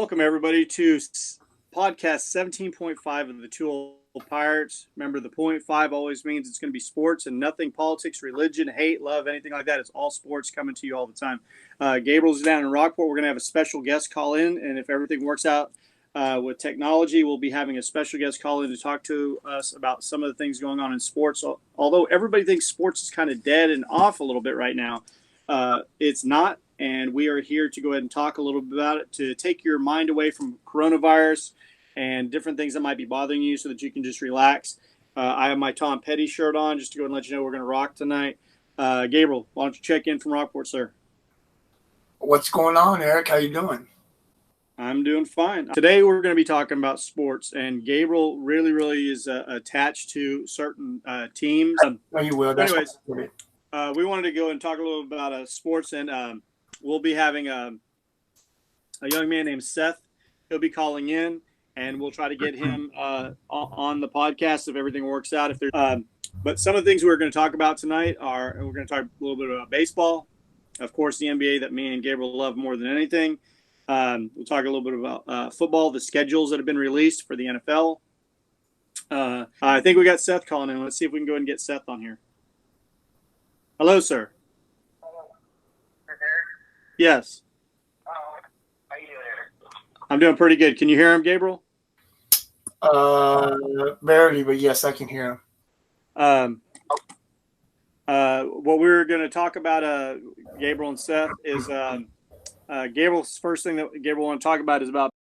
welcome everybody to podcast 17.5 of the Two Old Pirates. Remember, the 0.5 always means it's going to be sports and nothing politics, religion, hate, love, anything like that. It's all sports coming to you all the time. Gabriel's down in Rockport. We're going to have a special guest call in, and if everything works out with technology, we'll be having a special guest call in to talk to us about some of the things going on in sports. Although everybody thinks sports is kind of dead and off a little bit right now, it's not. And we are here to go ahead and talk a little bit about it, to take your mind away from coronavirus and different things that might be bothering you so that you can just relax. I have my Tom Petty shirt on just to go ahead and let you know we're going to rock tonight. Gabriel, why don't you check in from Rockport, sir? What's going on, Eric? How you doing? I'm doing fine. Today we're going to be talking about sports, and Gabriel really is attached to certain teams. No, you will. Anyways, we wanted to go and talk a little about sports, and we'll be having a young man named Seth. He'll be calling in, and we'll try to get him on the podcast if everything works out. But some of the things we're going to talk about tonight we're going to talk a little bit about baseball, of course, the NBA that me and Gabriel love more than anything. We'll talk a little bit about football, the schedules that have been released for the NFL. I think we got Seth calling in. Let's see if we can go ahead and get Seth on here. Hello, sir. Yes. How you doing, Eric? I'm doing pretty good. Can you hear him, Gabriel? Barely, but yes, I can hear him. What we're going to talk about, Gabriel and Seth, is Gabriel's first thing that Gabriel want to talk about is about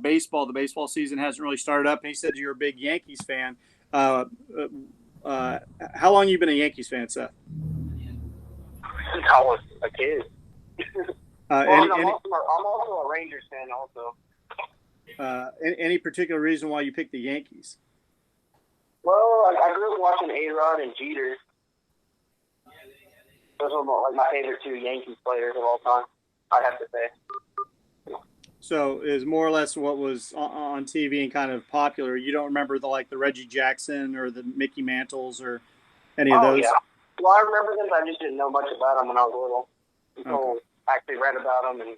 baseball. The baseball season hasn't really started up, and he said you're a big Yankees fan. How long you been a Yankees fan, Seth? Since I was a kid. I'm also a Rangers fan also. Any particular reason why you picked the Yankees? Well, I grew up watching A-Rod and Jeter. Those are like my favorite two Yankees players of all time, I'd have to say. So is more or less what was on TV and kind of popular. You don't remember the Reggie Jackson or the Mickey Mantles or any of those? Yeah. Well, I remember them, but I just didn't know much about them when I was little. Until I actually read about them and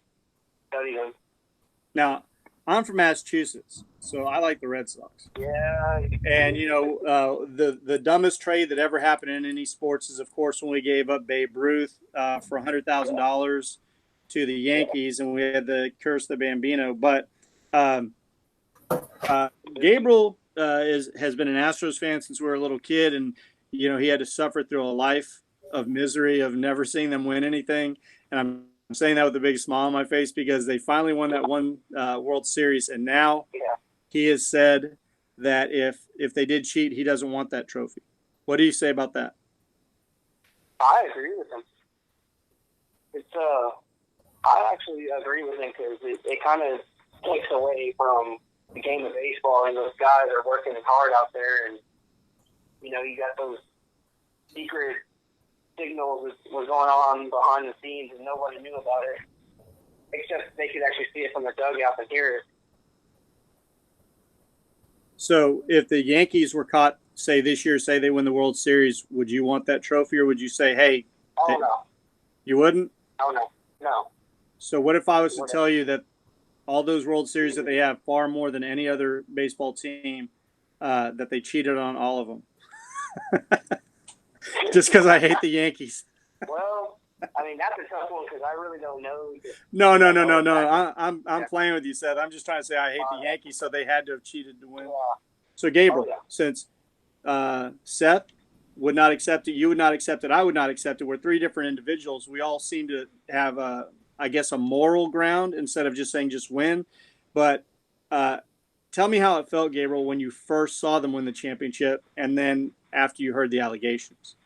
studied them. Now, I'm from Massachusetts, so I like the Red Sox. Yeah. And, the dumbest trade that ever happened in any sports is, of course, when we gave up Babe Ruth for $100,000 to the Yankees, and we had the curse the Bambino. But Gabriel has been an Astros fan since we were a little kid, and he had to suffer through a life of misery of never seeing them win anything. And I'm saying that with the biggest smile on my face because they finally won that one World Series. And now he has said that if they did cheat, he doesn't want that trophy. What do you say about that? I agree with him. I actually agree with him because it kind of takes away from the game of baseball, and those guys are working hard out there, and you got those secret signals that was going on behind the scenes and nobody knew about it, except they could actually see it from the dugout and hear it. So if the Yankees were caught, say this year, say they win the World Series, would you want that trophy, or would you say, hey? Oh, no. You wouldn't? Oh, no. So what if I was to tell you that all those World Series that they have, far more than any other baseball team, that they cheated on all of them? Just because I hate the Yankees. Well, I mean, that's a tough one because I really don't know. No. I'm playing with you, Seth. I'm just trying to say I hate the Yankees, so they had to have cheated to win. So, Gabriel, since Seth would not accept it, you would not accept it, I would not accept it. We're three different individuals. We all seem to have, a moral ground instead of just saying just win. But tell me how it felt, Gabriel, when you first saw them win the championship and then after you heard the allegations.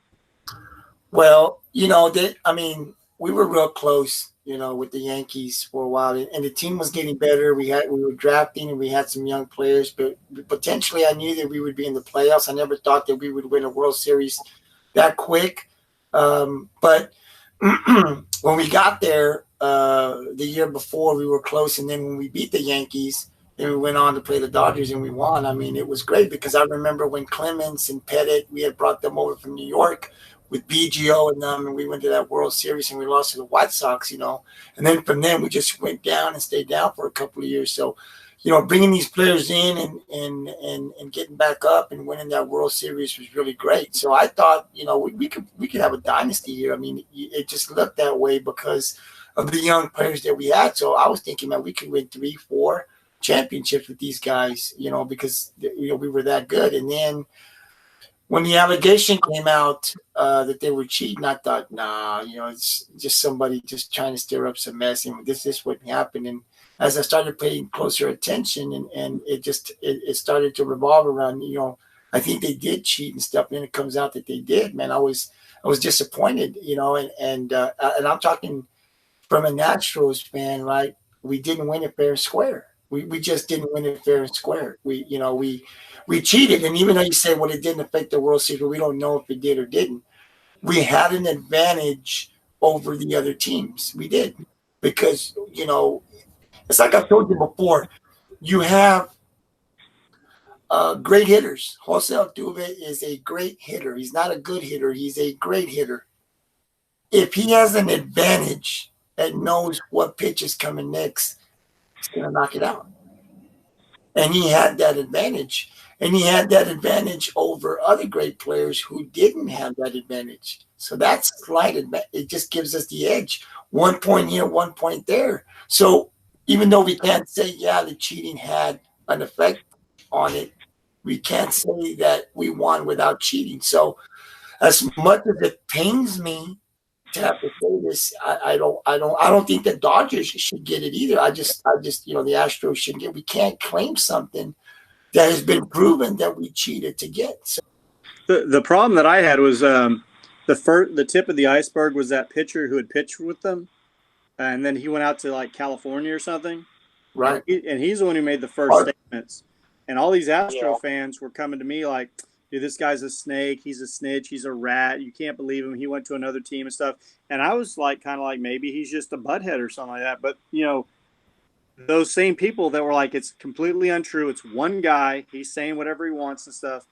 Well, we were real close, with the Yankees for a while, and the team was getting better. We were drafting, and we had some young players, but potentially I knew that we would be in the playoffs. I never thought that we would win a World Series that quick. But when we got there the year before, we were close, and then when we beat the Yankees, then we went on to play the Dodgers, and we won. I mean, it was great because I remember when Clemens and Pettit, we had brought them over from New York. with BGO and them, and we went to that World Series and we lost to the White Sox, and then from then we just went down and stayed down for a couple of years. So, bringing these players in and getting back up and winning that World Series was really great. So I thought, we could have a dynasty here. I mean, it just looked that way because of the young players that we had. So I was thinking, man, we could win 3-4 championships with these guys, because we were that good. And then when the allegation came out that they were cheating, I thought, nah, it's just somebody just trying to stir up some mess, and this wouldn't happen. And as I started paying closer attention, and it started to revolve around, I think they did cheat and stuff. And then it comes out that they did. Man, I was disappointed, and I'm talking from a Nationals fan, right? We didn't win it fair and square. We just didn't win it fair and square. We cheated, and even though you say, well, it didn't affect the World Series, we don't know if it did or didn't. We had an advantage over the other teams. We did, because it's like I've told you before. You have great hitters. Jose Altuve is a great hitter. He's not a good hitter. He's a great hitter. If he has an advantage and knows what pitch is coming next, he's going to knock it out. And he had that advantage. And he had that advantage over other great players who didn't have that advantage. So that's slight advantage. It just gives us the edge. 1 point here, 1 point there. So even though we can't say, the cheating had an effect on it, we can't say that we won without cheating. So as much as it pains me to have to say this, I don't think the Dodgers should get it either. I just the Astros should get. We can't claim something that has been proven that we cheated to get. So the problem that I had was the tip of the iceberg was that pitcher who had pitched with them, and then he went out to like California or something, right? And he's the one who made the first statements, and all these Astro fans were coming to me like, dude, this guy's a snake. He's a snitch. He's a rat. You can't believe him. He went to another team and stuff. And I was like, kind of like, maybe he's just a butthead or something like that. But, those same people that were like, it's completely untrue. It's one guy. He's saying whatever he wants and stuff.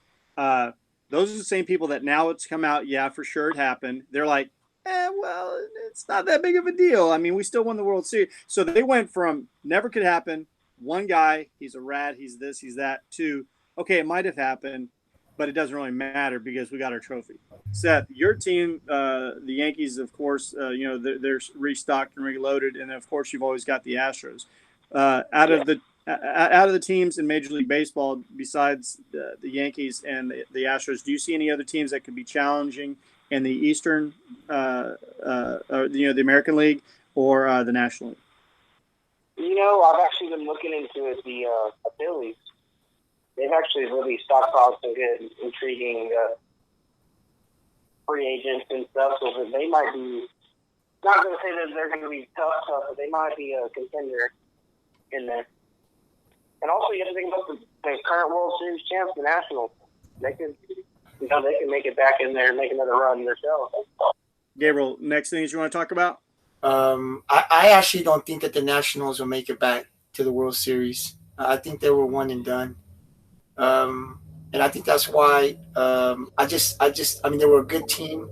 Those are the same people that now it's come out. Yeah, for sure it happened. They're like, well, it's not that big of a deal. I mean, we still won the World Series. So they went from never could happen. One guy, he's a rat. He's this, he's that, to, okay, it might have happened, but it doesn't really matter because we got our trophy. Seth, your team, the Yankees, of course, they're restocked and reloaded, and of course, you've always got the Astros. Out of the teams in Major League Baseball, besides the Yankees and the Astros, do you see any other teams that could be challenging in the Eastern, the American League or the National League? I've actually been looking into it. The Phillies. They've actually really stockpiled some good, intriguing free agents and stuff, so that they might be, not going to say that they're going to be tough, but they might be a contender in there. And also, you have to think about the current World Series champs, the Nationals. They can make it back in there and make another run themselves. Gabriel, next things you want to talk about? I actually don't think that the Nationals will make it back to the World Series. I think they were one and done. And I think that's why they were a good team.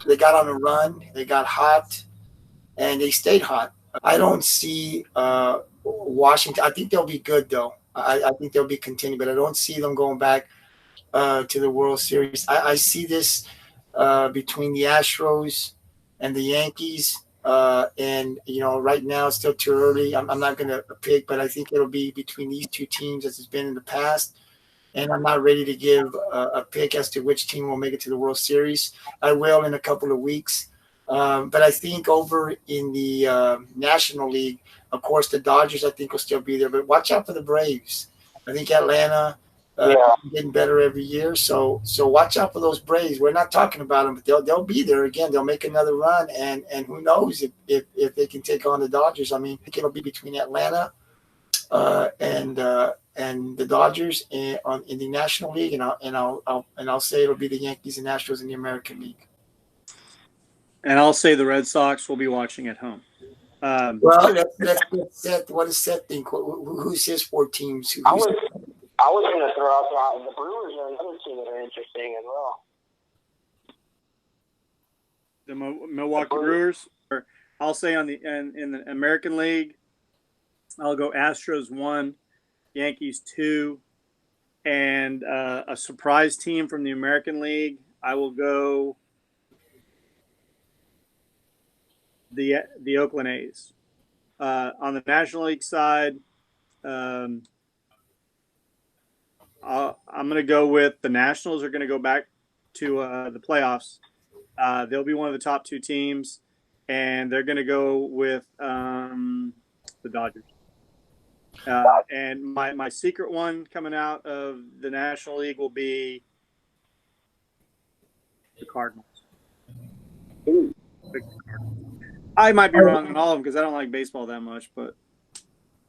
They got on a run, they got hot, and they stayed hot. I don't see Washington. I think they'll be good, though. I think they'll be contending, but I don't see them going back to the World Series. I see this between the Astros and the Yankees. And right now it's still too early. I'm not going to pick, but I think it'll be between these two teams as it's been in the past. And I'm not ready to give a pick as to which team will make it to the World Series. I will in a couple of weeks. But I think over in the National League, of course, the Dodgers, I think, will still be there. But watch out for the Braves. I think Atlanta getting better every year. So watch out for those Braves. We're not talking about them, but they'll be there again. They'll make another run, and who knows if they can take on the Dodgers. I mean, I think it'll be between Atlanta and the Dodgers in the National League, and I'll say it'll be the Yankees and Astros in the American League. And I'll say the Red Sox will be watching at home. Well, that's Seth. What does Seth think? Who's his four teams? I was going to throw out the Brewers are another team that are interesting as well. The Milwaukee Brewers. Or I'll say in the American League, I'll go Astros 1, Yankees 2, and a surprise team from the American League. I will go the Oakland A's. On the National League side, I'm going to go with the Nationals are going to go back to the playoffs. They'll be one of the top 2 teams, and they're going to go with the Dodgers. And my secret one coming out of the National League will be the Cardinals. I might be wrong on all of them because I don't like baseball that much, but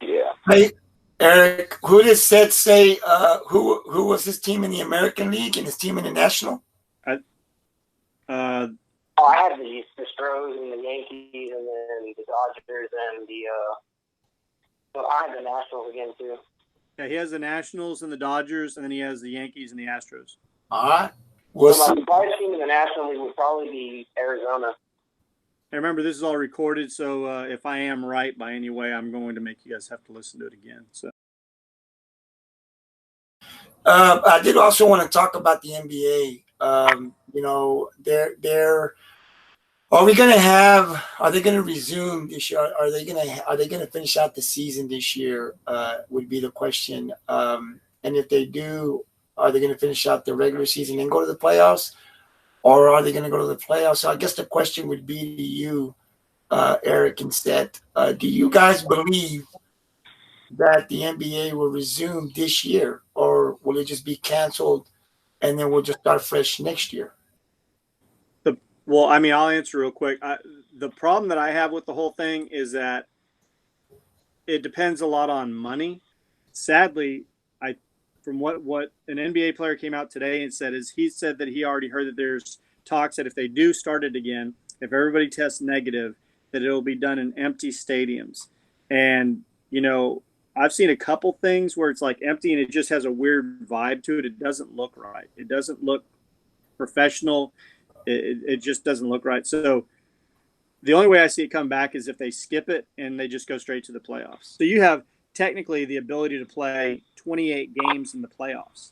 yeah. Hey, Eric, who did Seth say? Who was his team in the American League and his team in the National? I had the Stros and the Yankees, and then the Dodgers and the. I had the Nationals again too. Yeah, he has the Nationals and the Dodgers, and then he has the Yankees and the Astros. All right. So my surprise team in the National League would probably be Arizona. And remember, this is all recorded, so if I am right by any way, I'm going to make you guys have to listen to it again. So, I did also want to talk about the NBA. Are they going to resume this year? Are they going to finish out the season this year? Would be the question. And if they do, are they going to finish out the regular season and go to the playoffs, or are they going to go to the playoffs? So I guess the question would be to you, Eric, instead. Do you guys believe that the NBA will resume this year, or will it just be canceled and then we'll just start fresh next year? Well, I mean, I'll answer real quick. The problem that I have with the whole thing is that it depends a lot on money. Sadly, from what an NBA player came out today and said is he said that he already heard that there's talks that if they do start it again, if everybody tests negative, that it'll be done in empty stadiums. And, I've seen a couple things where it's like empty and it just has a weird vibe to it. It doesn't look right. It doesn't look professional. It just doesn't look right. So the only way I see it come back is if they skip it and they just go straight to the playoffs. So you have technically the ability to play 28 games in the playoffs.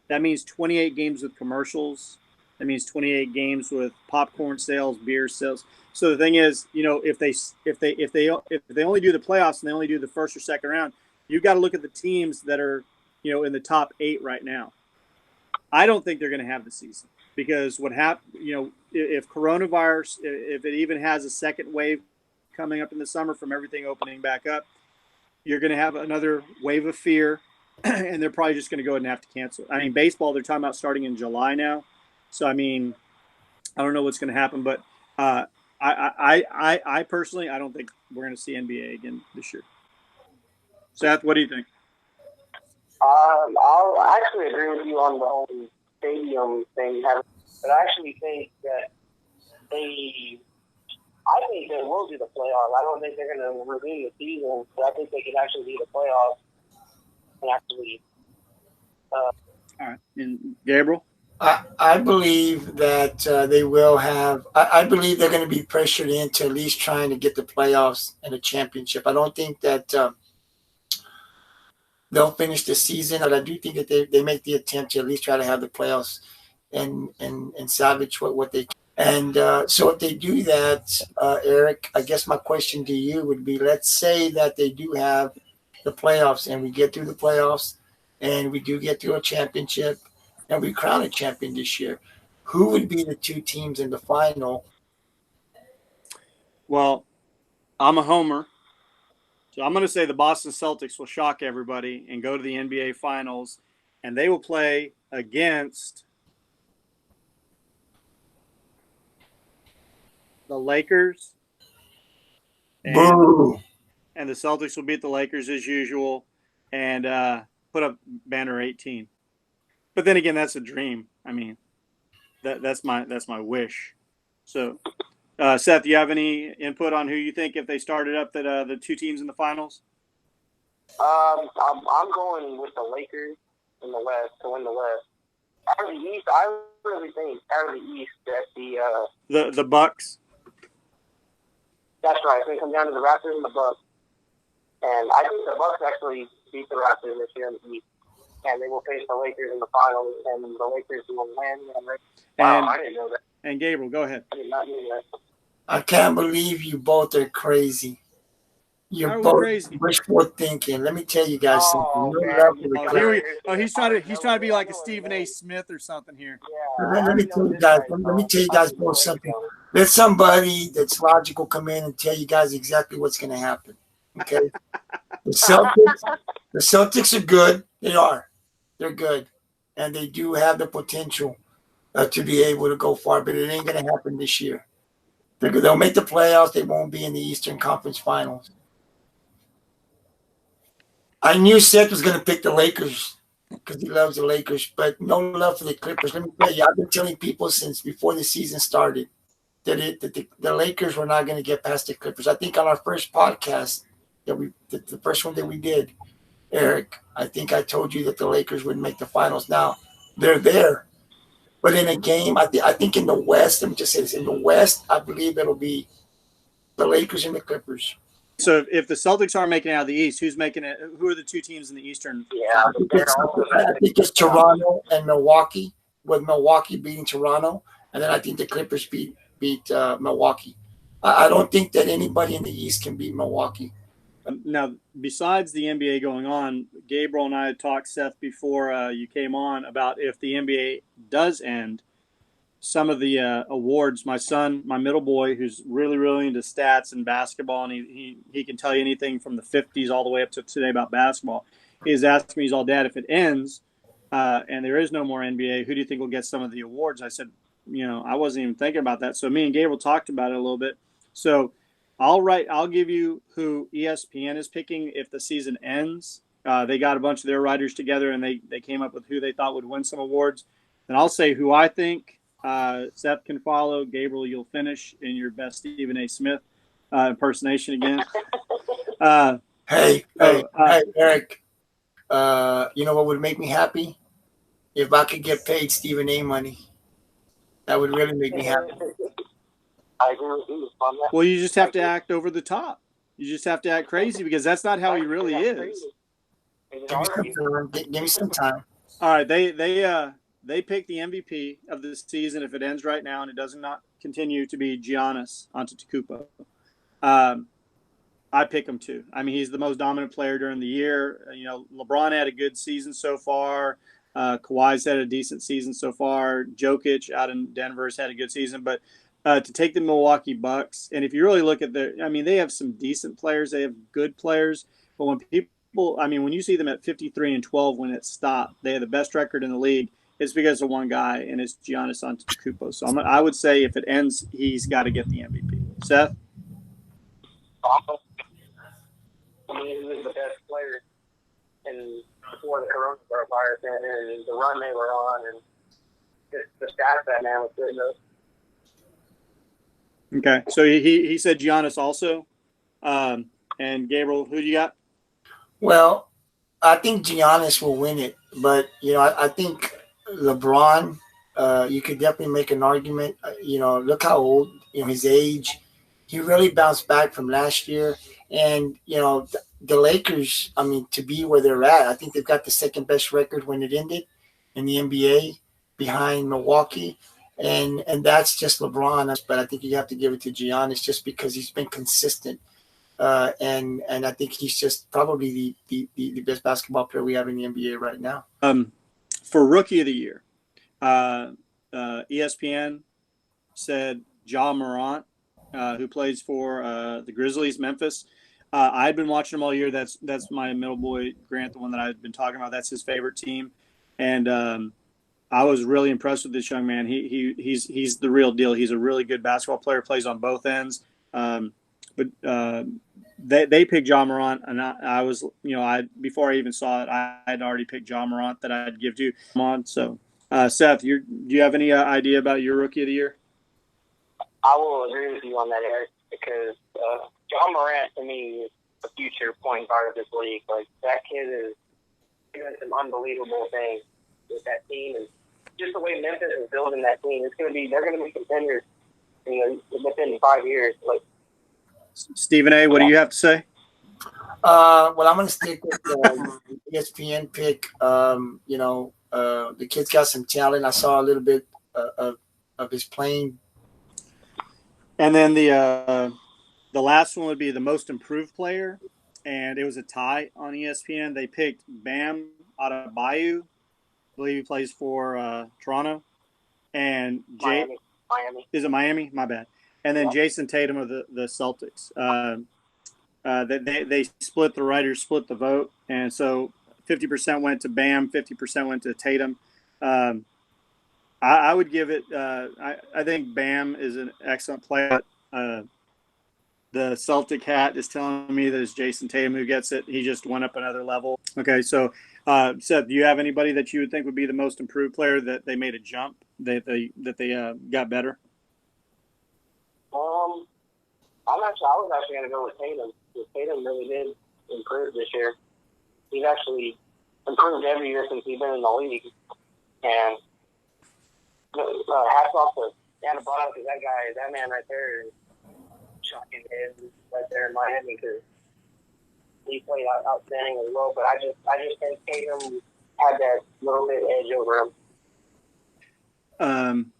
That means 28 games with commercials. That means 28 games with popcorn sales, beer sales. So the thing is, if they only do the playoffs and they only do the first or second round, you've got to look at the teams that are, in the top 8 right now. I don't think they're going to have the season because what happened, if coronavirus, if it even has a second wave coming up in the summer from everything opening back up, you're going to have another wave of fear, and they're probably just going to go ahead and have to cancel. I mean, baseball, they're talking about starting in July now. So, I mean, I don't know what's going to happen, but I personally, I don't think we're going to see NBA again this year. Seth, what do you think? I'll actually agree with you on the whole stadium thing, but I actually think that they will do the playoffs. I don't think they're going to resume the season, but I think they can actually do the playoffs and actually. All right, and Gabriel? I believe that they will have. I believe they're going to be pressured into at least trying to get the playoffs and a championship. I don't think that they'll finish the season, but I do think that they make the attempt to at least try to have the playoffs and salvage what they can. And so if they do that, Eric, I guess my question to you would be, let's say that they do have the playoffs and we get through the playoffs and we do get through a championship and we crown a champion this year. Who would be the 2 teams in the final? Well, I'm a homer. So I'm going to say the Boston Celtics will shock everybody and go to the NBA Finals, and they will play against the Lakers. And the Celtics will beat the Lakers as usual and put up banner 18. But then again, that's a dream. I mean, that's my wish. So. Seth, do you have any input on who you think if they started up that the 2 teams in the finals? I'm going with the Lakers in the West to win the West. out of the East, I really think out of the East that the Bucks. That's right. It's going to come down to the Raptors and the Bucks. And I think the Bucks actually beat the Raptors this year in the East. And they will face the Lakers in the finals, and the Lakers will win. Wow, I didn't know that. And Gabriel, go ahead. I did not know that. I can't believe you both are crazy. You're both crazy. wishful thinking. Let me tell you guys something. He's trying to be like a Stephen A. Smith or something here. Yeah, let me tell you guys both something. Let somebody that's logical come in and tell you guys exactly what's going to happen. Okay, the Celtics are good. They are. They're good, and they do have the potential to be able to go far. But it ain't going to happen this year. They'll make the playoffs. They won't be in the Eastern Conference Finals. I knew Seth was going to pick the Lakers because he loves the Lakers, but no love for the Clippers. Let me tell you, I've been telling people since before the season started that the Lakers were not going to get past the Clippers. I think on our first podcast, the first one that we did, Eric, I think I told you that the Lakers would make the finals. Now, they're there. But in a game, I think in the West, let me just say this, in the West, I believe it'll be the Lakers and the Clippers. So if the Celtics aren't making it out of the East, who's making it? Who are the two teams in the Eastern? Yeah, I think it's Toronto and Milwaukee, with Milwaukee beating Toronto, and then I think the Clippers beat Milwaukee. I don't think that anybody in the East can beat Milwaukee. Now, besides the NBA going on, Gabriel and I had talked, Seth, before you came on about if the NBA does end, some of the awards. My son, my middle boy, who's really, really into stats and basketball, and he can tell you anything from the 50s all the way up to today about basketball. He's asking me, he's all, Dad, if it ends and there is no more NBA, who do you think will get some of the awards? I said, I wasn't even thinking about that. So me and Gabriel talked about it a little bit. So I'll give you who ESPN is picking if the season ends. They got a bunch of their writers together, and they came up with who they thought would win some awards. And I'll say who I think. Seth can follow. Gabriel, you'll finish in your best Stephen A. Smith impersonation again. Hey, Eric. You know what would make me happy? If I could get paid Stephen A. money. That would really make me happy. I agree with you on that. Well, you just have to act over the top. You just have to act crazy because that's not how he really is. Give me some time. All right, they pick the MVP of the season if it ends right now and it does not continue to be Giannis Antetokounmpo. I pick him too. I mean, he's the most dominant player during the year. LeBron had a good season so far. Kawhi's had a decent season so far. Jokic out in Denver's had a good season. But to take the Milwaukee Bucks, and if you really look at they have some decent players. They have good players. But when you see them at 53-12 when it stopped, they have the best record in the league. It's because of one guy, and it's Giannis Antetokounmpo. So I would say if it ends, he's got to get the MVP. Seth? I mean, he was the best player before the coronavirus and the run they were on, and just the stats that man was good enough. Okay, so he said Giannis also. And Gabriel, who do you got? Well, I think Giannis will win it, but I think LeBron. You could definitely make an argument. Look how old. His age. He really bounced back from last year, and the Lakers. I mean, to be where they're at, I think they've got the second best record when it ended in the NBA, behind Milwaukee. And that's just LeBron, but I think you have to give it to Giannis just because he's been consistent, and I think he's just probably the best basketball player we have in the NBA right now. For Rookie of the Year, ESPN said Ja Morant, who plays for the Grizzlies, Memphis. I've been watching him all year. That's my middle boy Grant, the one that I've been talking about. That's his favorite team, and I was really impressed with this young man. He's the real deal. He's a really good basketball player. Plays on both ends. But they picked Ja Morant, and I was, before I even saw it, I had already picked Ja Morant that I'd give to him. So, Seth, do you have any idea about your Rookie of the Year? I will agree with you on that, Eric, because Ja Morant to me is the future point guard of this league. Like, that kid is doing some unbelievable things with that team, and just the way Memphis is building that team, they're going to be contenders, within 5 years. Like Stephen A., what do you have to say? Well, I'm going to stick with the ESPN pick. The kid's got some talent. I saw a little bit of his playing. And then the last one would be the most improved player, and it was a tie on ESPN. They picked Bam Adebayo. I believe he plays for Toronto. And Miami. Is it Miami? My bad. And then Jason Tatum of the Celtics. They split the writers, split the vote, and so 50% went to Bam, 50% went to Tatum. I would give it. I think Bam is an excellent player. The Celtic hat is telling me that it's Jason Tatum who gets it. He just went up another level. Okay, so Seth, do you have anybody that you would think would be the most improved player that they made a jump, that they got better? I was actually going to go with Tatum. Because Tatum really did improve this year. He's actually improved every year since he's been in the league. And hats off to Adebayo, because that man right there is shocking head right there in Miami, because he played outstanding as well. But I just think Tatum had that little bit edge over him.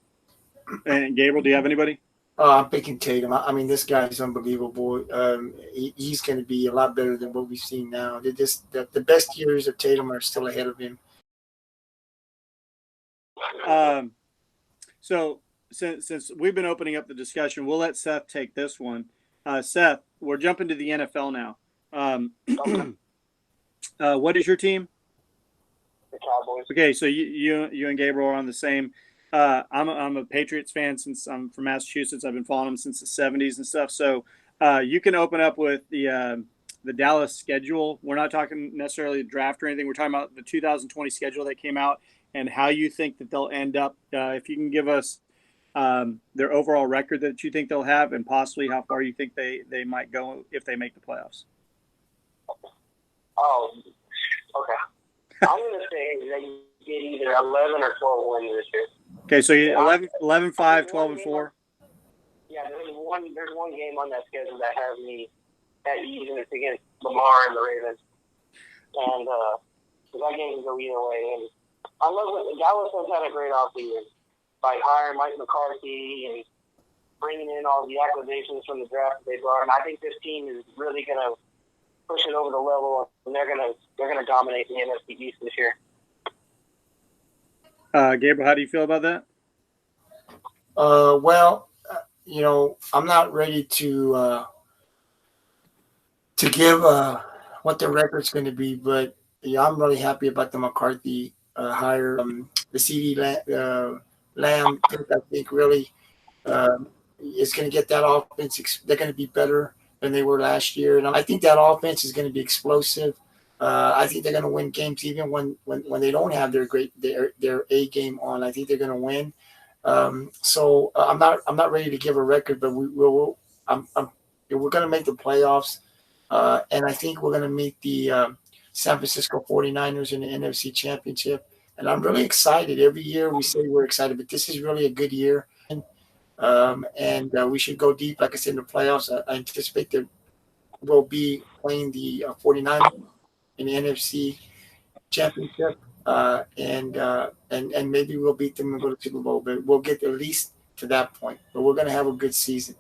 And Gabriel, do you have anybody? I'm picking Tatum. I mean, this guy is unbelievable. He's going to be a lot better than what we've seen now. The best years of Tatum are still ahead of him. So since we've been opening up the discussion, we'll let Seth take this one. Seth, we're jumping to the NFL now. What is your team? The Cowboys. Okay, so you and Gabriel are on the same. I'm a Patriots fan since I'm from Massachusetts. I've been following them since the 70s and stuff. So you can open up with the Dallas schedule. We're not talking necessarily draft or anything. We're talking about the 2020 schedule that came out and how you think that they'll end up. If you can give us their overall record that you think they'll have and possibly how far you think they might go if they make the playoffs. Oh, okay. I'm going to say they get either 11 or 12 wins this year. Okay, so 11, 5, 12, and 4. Yeah, there's one game on that schedule that has me at ease, and it's against Lamar and the Ravens. And that game can go either way. And I love what Dallas has had a great offseason by hiring Mike McCarthy and bringing in all the acquisitions from the draft that they brought. And I think this team is really going to push it over the level, and they're gonna dominate the NFC East this year. Gabriel, how do you feel about that? Well, I'm not ready to give what the record's going to be, but I'm really happy about the McCarthy hire. The CeeDee Lamb pick, I think, really is going to get that offense. They're going to be better than they were last year, and I think that offense is going to be explosive. I think they're going to win games even when they don't have their A game on. I think they're going to win. So I'm not ready to give a record, but we're going to make the playoffs, and I think we're going to meet the San Francisco 49ers in the NFC Championship. And I'm really excited. Every year we say we're excited, but this is really a good year, and we should go deep. Like I said, in the playoffs, I anticipate that we'll be playing the 49ers in the NFC Championship, and maybe we'll beat them and go to the Super Bowl, but we'll get at least to that point. But we're going to have a good season.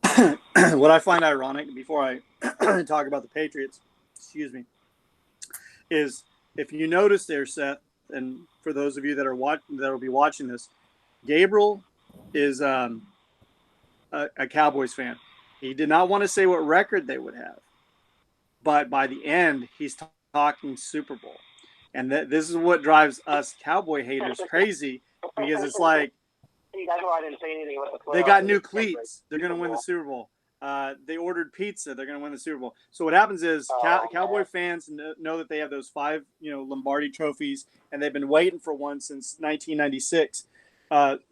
What I find ironic, before I talk about the Patriots, is if you notice there, Seth, and for those of you that will be watching this, Gabriel is a Cowboys fan. He did not want to say what record they would have, but by the end, he's talking Super Bowl. And this is what drives us Cowboy haters crazy, because it's like, that's why I didn't say anything about the playoffs. They got new cleats. They're going to win the Super Bowl. They ordered pizza. They're going to win the Super Bowl. So what happens is Cowboy fans know that they have those 5, Lombardi trophies, and they've been waiting for one since 1996.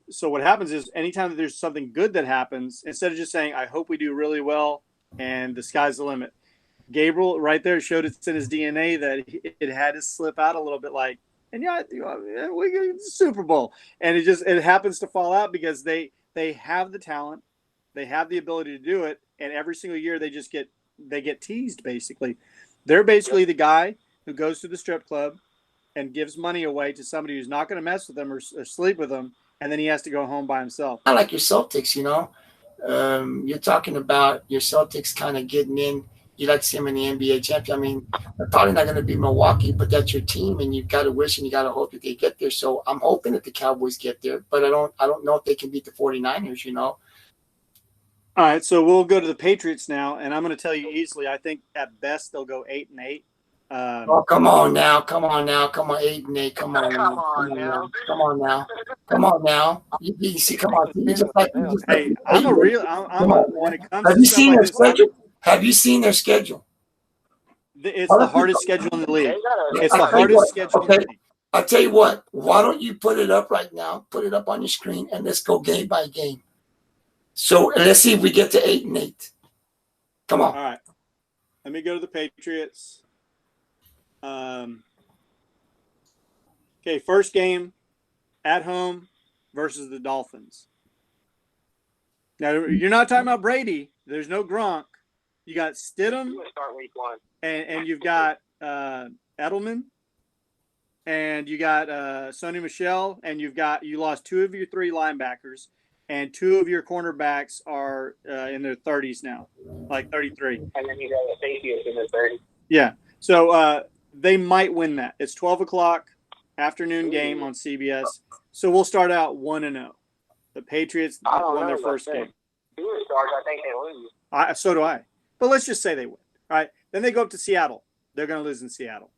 So what happens is anytime that there's something good that happens, instead of just saying, I hope we do really well and the sky's the limit, Gabriel right there showed it's in his DNA that it had to slip out a little bit like, And we get the Super Bowl, and it happens to fall out because they have the talent, they have the ability to do it, and every single year they get teased. Basically, they're basically the guy who goes to the strip club and gives money away to somebody who's not going to mess with them or sleep with them, and then he has to go home by himself. Not like your Celtics, you're talking about your Celtics kind of getting in. You like to see them in the NBA champion. I mean, they're probably not going to be Milwaukee, but that's your team, and you've got to wish and you got to hope that they get there. So I'm hoping that the Cowboys get there, but I don't know if they can beat the 49ers. All right, so we'll go to the Patriots now, and I'm going to tell you easily. I think at best they'll go 8-8. Come on now, 8-8, come on now. You see, come on. Hey, when it comes Have to you seen their stuff like schedule? Have you seen their schedule? it's the hardest schedule in the league. It's the hardest schedule in the league. I'll tell you what. Why don't you put it up right now? Put it up on your screen, and let's go game by game. So let's see if we get to 8-8. Come on. All right. Let me go to the Patriots. Okay, first game at home versus the Dolphins. Now, you're not talking about Brady. There's no Gronk. You got Stidham, Start week 1. and you've got Edelman, and you got Sony Michel, and you lost 2 of your 3 linebackers, and 2 of your cornerbacks are in their 30s now, like 33. And then you got a safety in the 30s. Yeah. So they might win that. It's 12 o'clock afternoon game on CBS. So we'll start out 1-0. The Patriots won their first game. Stars, I think they lose. So do I. But let's just say they win. All right. Then they go up to Seattle. They're going to lose in Seattle.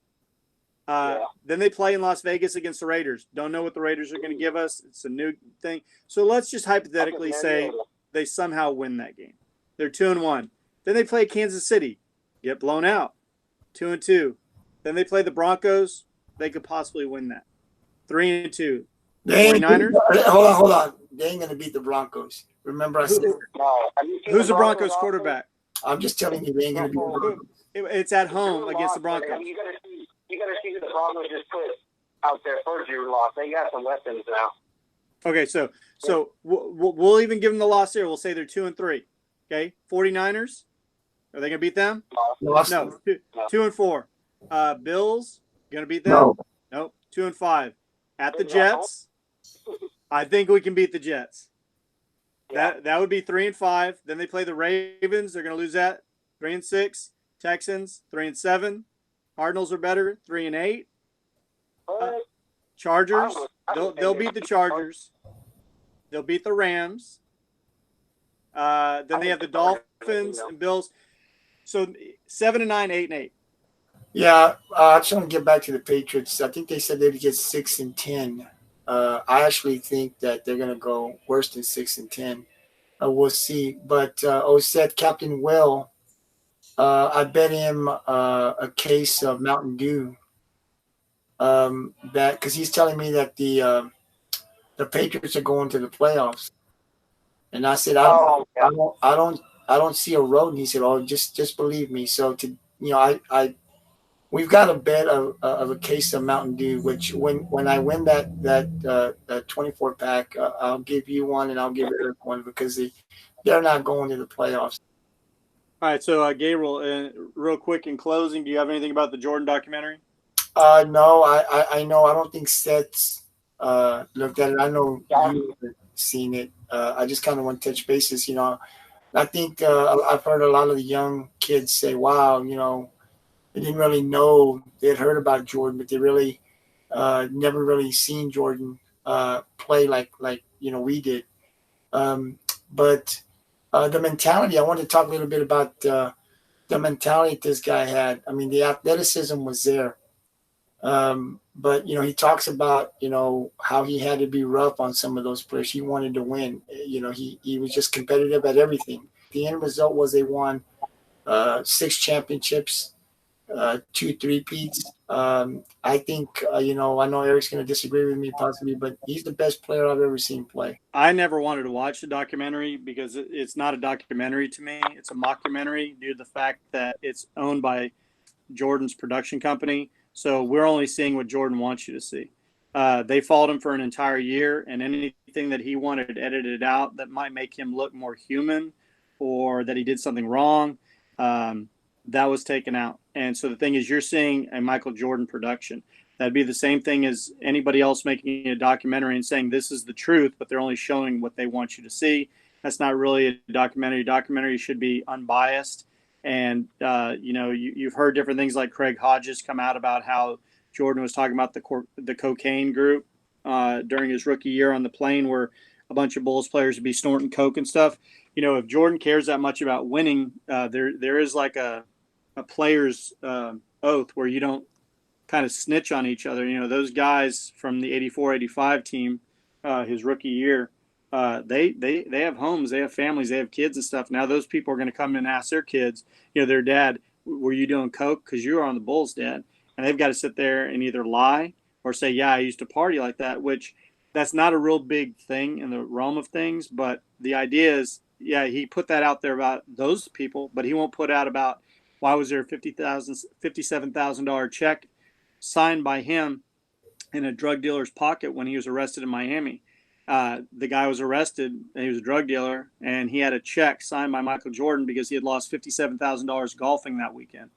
Then they play in Las Vegas against the Raiders. Don't know what the Raiders are going to give us. It's a new thing. So let's just hypothetically say they somehow win that game. They're 2-1. Then they play Kansas City. Get blown out. 2-2. Then they play the Broncos. They could possibly win that. 3-2. 49ers. Hold on. They ain't going to beat the Broncos. Remember I said. Who's the Broncos quarterback? I'm just telling you, they ain't going to beat the Broncos. It's at home against the Broncos. You got to see who the Broncos just put out there first year loss. They got some weapons now. Okay, so we'll even give them the loss here. We'll say they're 2-3. Okay, 49ers. Are they going to beat them? No. 2-4. Bills going to beat them? No. Nope. 2-5. At the Jets. I think we can beat the Jets. That would be 3-5. Then they play the Ravens. They're going to lose that. 3-6. Texans 3-7. Cardinals are better. 3-8. Chargers. They'll beat the Chargers. They'll beat the Rams. Then they have the Dolphins and Bills. So 7-9, 8-8. Yeah, I just want to get back to the Patriots. I think they said they'd get 6-10. I actually think that they're going to go worse than 6-10. We'll see. But said Captain Will, I bet him a case of Mountain Dew. That because he's telling me that the Patriots are going to the playoffs, and I said I don't see a road. And he said, "Oh, just believe me." So we've got a bet of a case of Mountain Dew, which when I win that 24 pack, I'll give you one and I'll give Eric one because they're not going to the playoffs. All right, so Gabriel, real quick in closing, do you have anything about the Jordan documentary? No, I know. I don't think Seth's looked at it. I know you haven't seen it. I just kind of want to touch bases. I think I've heard a lot of the young kids say, "Wow, they didn't really know they had heard about Jordan, but they really never really seen Jordan play like we did." But the mentality, I want to talk a little bit about the mentality that this guy had. I mean, the athleticism was there. But he talks about how he had to be rough on some of those players. He wanted to win. He was just competitive at everything. The end result was they won 6 championships, 2 three-peats. I think I know Eric's going to disagree with me possibly, but he's the best player I've ever seen play. I never wanted to watch the documentary because it's not a documentary to me. It's a mockumentary due to the fact that it's owned by Jordan's production company. So we're only seeing what Jordan wants you to see. They followed him for an entire year, and anything that he wanted edited out that might make him look more human or that he did something wrong, that was taken out. And so the thing is, you're seeing a Michael Jordan production. That'd be the same thing as anybody else making a documentary and saying this is the truth, but they're only showing what they want you to see. That's not really a documentary. Documentary should be unbiased. And, you've heard different things like Craig Hodges come out about how Jordan was talking about the cocaine group during his rookie year on the plane where a bunch of Bulls players would be snorting coke and stuff. If Jordan cares that much about winning, there is like a player's oath where you don't kind of snitch on each other. Those guys from the 84-85 team, his rookie year, they have homes, they have families, they have kids and stuff. Now those people are going to come and ask their kids, their dad, were you doing coke? Because you were on the Bulls, Dad. And they've got to sit there and either lie or say, yeah, I used to party like that, which that's not a real big thing in the realm of things. But the idea is, yeah, he put that out there about those people, but he won't put out about why was there a $57,000 check signed by him in a drug dealer's pocket when he was arrested in Miami. The guy was arrested and he was a drug dealer, and he had a check signed by Michael Jordan because he had lost $57,000 golfing that weekend.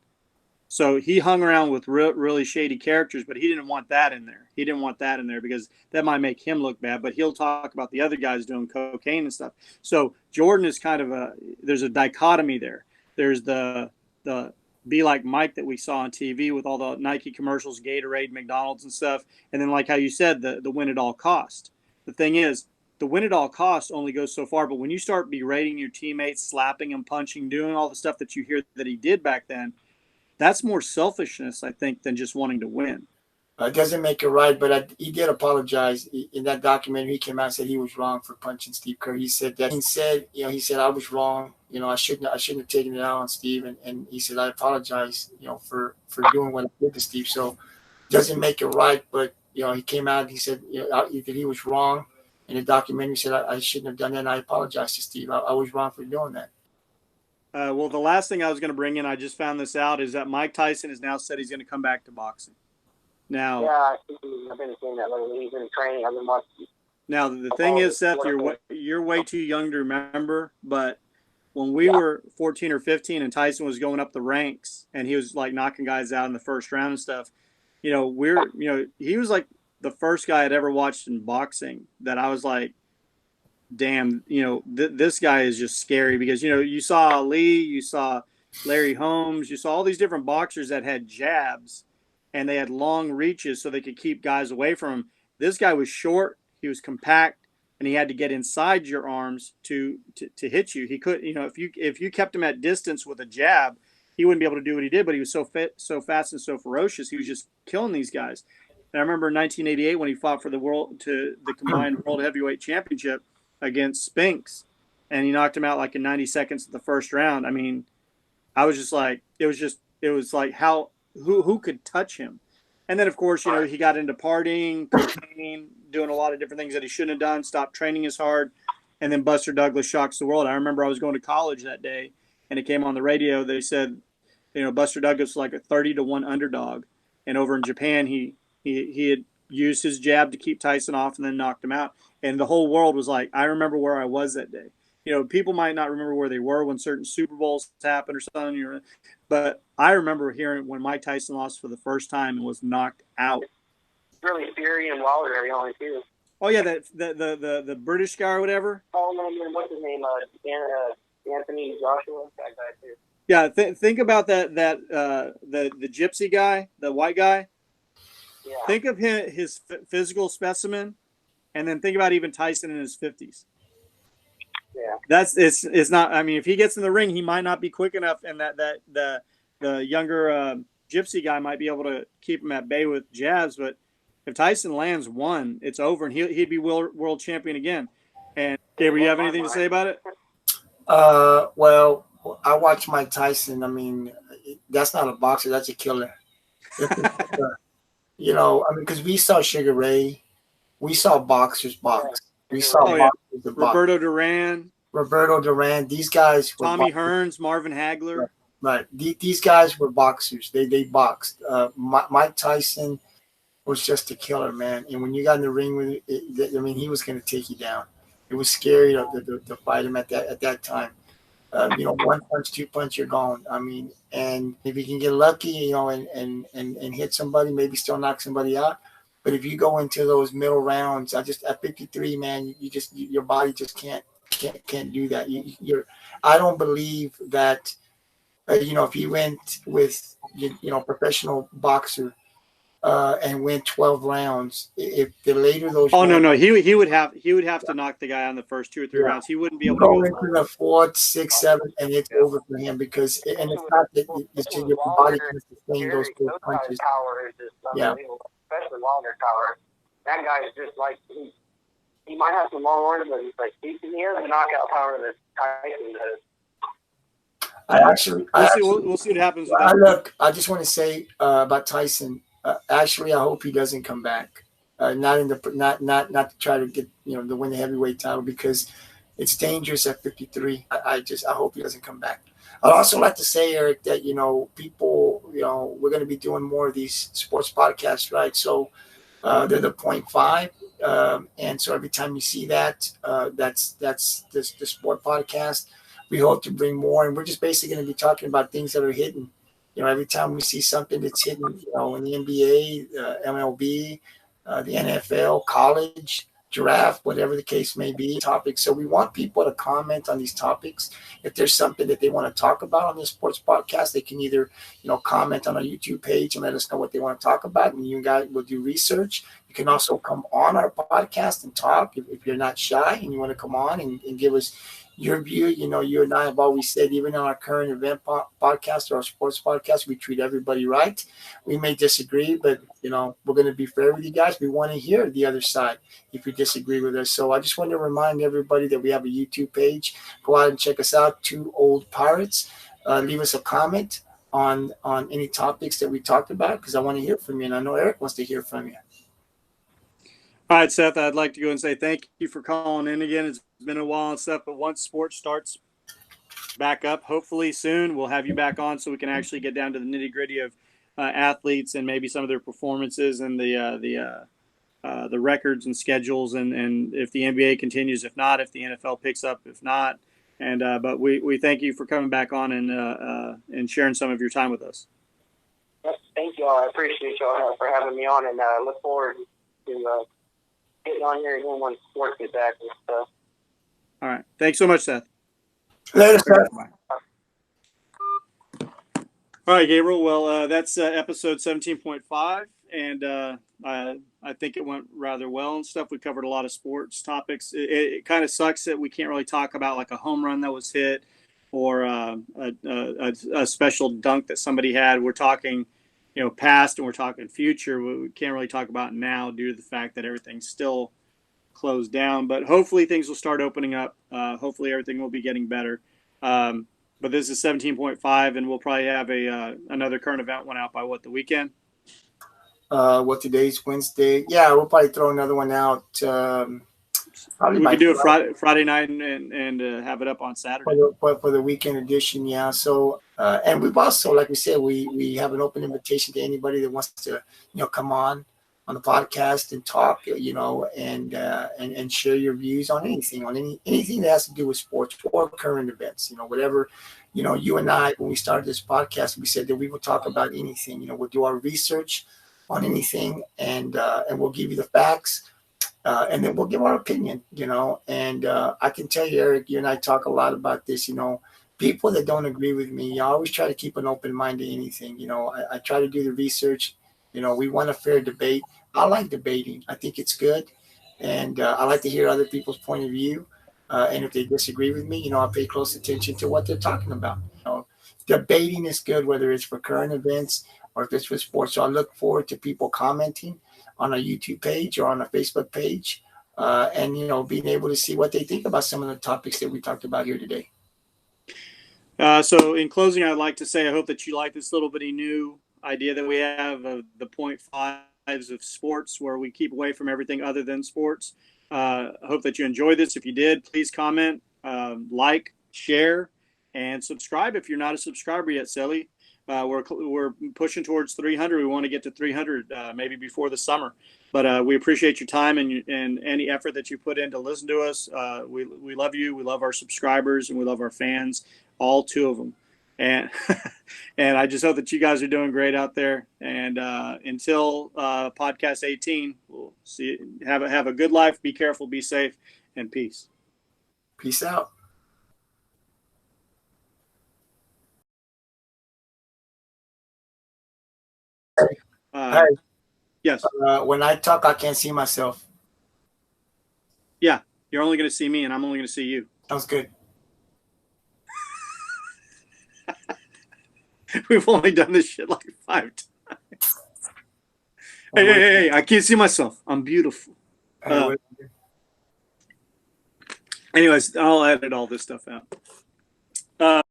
So he hung around with really shady characters, but he didn't want that in there. He didn't want that in there because that might make him look bad, but he'll talk about the other guys doing cocaine and stuff. So Jordan is kind of there's a dichotomy there. There's the be like Mike that we saw on TV with all the Nike commercials, Gatorade, McDonald's and stuff. And then like how you said, the win at all cost. The thing is, the win at all costs only goes so far. But when you start berating your teammates, slapping them, punching, doing all the stuff that you hear that he did back then, that's more selfishness, I think, than just wanting to win. It doesn't make it right, but he did apologize in that documentary. He came out and said he was wrong for punching Steve Kerr. He said that. He said I was wrong. I shouldn't have taken it out on Steve. And he said I apologize, for doing what I did to Steve. So it doesn't make it right, but he came out and he said that he was wrong. In the documentary, he said I shouldn't have done that. And I apologize to Steve. I was wrong for doing that. Well, the last thing I was going to bring in, I just found this out, is that Mike Tyson has now said he's going to come back to boxing. Now, yeah, I've been seeing that lately. He's in training. I've been watching. Now, the thing is, Seth, you're way too young to remember, but when we were 14 or 15 and Tyson was going up the ranks and he was like knocking guys out in the first round and stuff, he was like the first guy I'd ever watched in boxing that I was like, damn, this guy is just scary because, you saw Ali, you saw Larry Holmes, you saw all these different boxers that had jabs and they had long reaches so they could keep guys away from him. This guy was short, he was compact, and he had to get inside your arms to hit you. He could, if you kept him at distance with a jab, he wouldn't be able to do what he did, but he was so fit, so fast and so ferocious, he was just killing these guys. And I remember in 1988 when he fought for the combined world heavyweight championship against Spinks, and he knocked him out like in 90 seconds of the first round. I mean, I was just like, it was like who could touch him? And then of course, he got into partying, cocaine, doing a lot of different things that he shouldn't have done, stopped training as hard. And then Buster Douglas shocks the world. I remember I was going to college that day and it came on the radio. They said, Buster Douglas was like a 30-1 underdog. And over in Japan, he had used his jab to keep Tyson off and then knocked him out. And the whole world was like, I remember where I was that day. People might not remember where they were when certain Super Bowls happened or something, but I remember hearing when Mike Tyson lost for the first time and was knocked out. Really Fury and Wilder are the only two. Oh yeah, the British guy or whatever. Oh man, what's his name? Anthony Joshua, that guy too. Yeah, think about that the gypsy guy, the white guy. Yeah. Think of his physical specimen, and then think about even Tyson in his 50s. Yeah. It's not. I mean, if he gets in the ring, he might not be quick enough, and the younger gypsy guy might be able to keep him at bay with jabs. But if Tyson lands one, it's over, and he'd be world champion again. And Gabriel, you have anything to say about it? Well, I watch Mike Tyson. I mean, that's not a boxer; that's a killer. Because we saw Sugar Ray, we saw boxers box. We saw boxers Roberto Duran. These guys. Tommy Hearns, Marvin Hagler. Right. These guys were boxers. They boxed. Mike Tyson was just a killer, man. And when you got in the ring with it, I mean, he was going to take you down. It was scary to fight him at that time. One punch, two punch, you're gone. I mean, and if you can get lucky, and hit somebody, maybe still knock somebody out. But if you go into those middle rounds, at 53, man, your body just can't do that. I don't believe that. If you went with professional boxer and went 12 rounds, if the later those no, he would have to knock the guy on the first 2 or 3 rounds. He wouldn't be able to go into the 4th, 6th, 7th, and it's over for him because it's not that it's just your body can sustain those punches. Power is just unbelievable, especially Wilder's power. That guy is just like he might have some long arms, but he has the knockout power that Tyson does. We'll see what happens with that. Look, I just want to say about Tyson. Actually, I hope he doesn't come back. Not to try to get to win the heavyweight title because it's dangerous at 53. I hope he doesn't come back. I'd also like to say, Eric, that people we're going to be doing more of these sports podcasts, right? So they're the 0.5, and so every time you see that, that's the sport podcast. We hope to bring more, and we're just basically going to be talking about things that are hidden. Every time we see something that's hidden, in the NBA, MLB, the NFL, college, draft, whatever the case may be, topics. So we want people to comment on these topics. If there's something that they want to talk about on this sports podcast, they can either, comment on our YouTube page and let us know what they want to talk about, and you guys will do research. You can also come on our podcast and talk if you're not shy and you want to come on and give us your view. You and I have always said, even on our current event podcast or our sports podcast, we treat everybody right. We may disagree, but we're going to be fair with you guys. We want to hear the other side if you disagree with us. So I just want to remind everybody that we have a YouTube page. Go out and check us out, Two Old Pirates. Leave us a comment on any topics that we talked about, because I want to hear from you, and I know Eric wants to hear from you. All right, Seth, I'd like to go and say thank you for calling in again. It's been a while and stuff, but once sports starts back up, hopefully soon, we'll have you back on so we can actually get down to the nitty-gritty of athletes and maybe some of their performances and the records and schedules, and if the NBA continues, if not, if the NFL picks up, if not. And but we thank you for coming back on and sharing some of your time with us. Thank you all. I appreciate y'all for having me on, and look forward to getting on here again when sports get back and stuff. All right. Thanks so much, Seth. Later, Seth. All right, Gabriel. Well, that's episode 17.5, and I think it went rather well and stuff. We covered a lot of sports topics. It kind of sucks that we can't really talk about like a home run that was hit or a special dunk that somebody had. We're talking past, and we're talking future. We can't really talk about now due to the fact that everything's still closed down, but hopefully things will start opening up. Hopefully everything will be getting better. But this is 17.5, and we'll probably have another current event one out by the weekend? Today's Wednesday. Yeah, we'll probably throw another one out. Probably we could do a Friday night and have it up on Saturday for the weekend edition. Yeah. So and we've also, like we said, we have an open invitation to anybody that wants to come on the podcast and talk, and share your views on anything that has to do with sports or current events. Whatever. You and I, when we started this podcast, we said that we would talk about anything. We'll do our research on anything, and we'll give you the facts. And then we'll give our opinion, and I can tell you, Eric, you and I talk a lot about this, people that don't agree with me, I always try to keep an open mind to anything. I try to do the research. We want a fair debate. I like debating. I think it's good. And I like to hear other people's point of view. And if they disagree with me, I pay close attention to what they're talking about. Debating is good, whether it's for current events or if it's for sports. So I look forward to people commenting on a YouTube page or on a Facebook page, and being able to see what they think about some of the topics that we talked about here today. So in closing, I'd like to say I hope that you like this little bitty new idea that we have of the 0.5s of sports, where we keep away from everything other than sports. I hope that you enjoyed this. If you did, please comment, like, share, and subscribe if you're not a subscriber yet, Sally. We're pushing towards 300. We want to get to 300 maybe before the summer. But we appreciate your time and any effort that you put in to listen to us. We love you. We love our subscribers and we love our fans, all 2 of them. And and I just hope that you guys are doing great out there. And until podcast 18, we'll see. Have a good life. Be careful. Be safe. And peace. Peace out. Hi. Yes. When I talk, I can't see myself. Yeah, you're only going to see me, and I'm only going to see you. Sounds good. We've only done this shit like 5 times. Hey, I can't see myself. I'm beautiful. Anyways, I'll edit all this stuff out.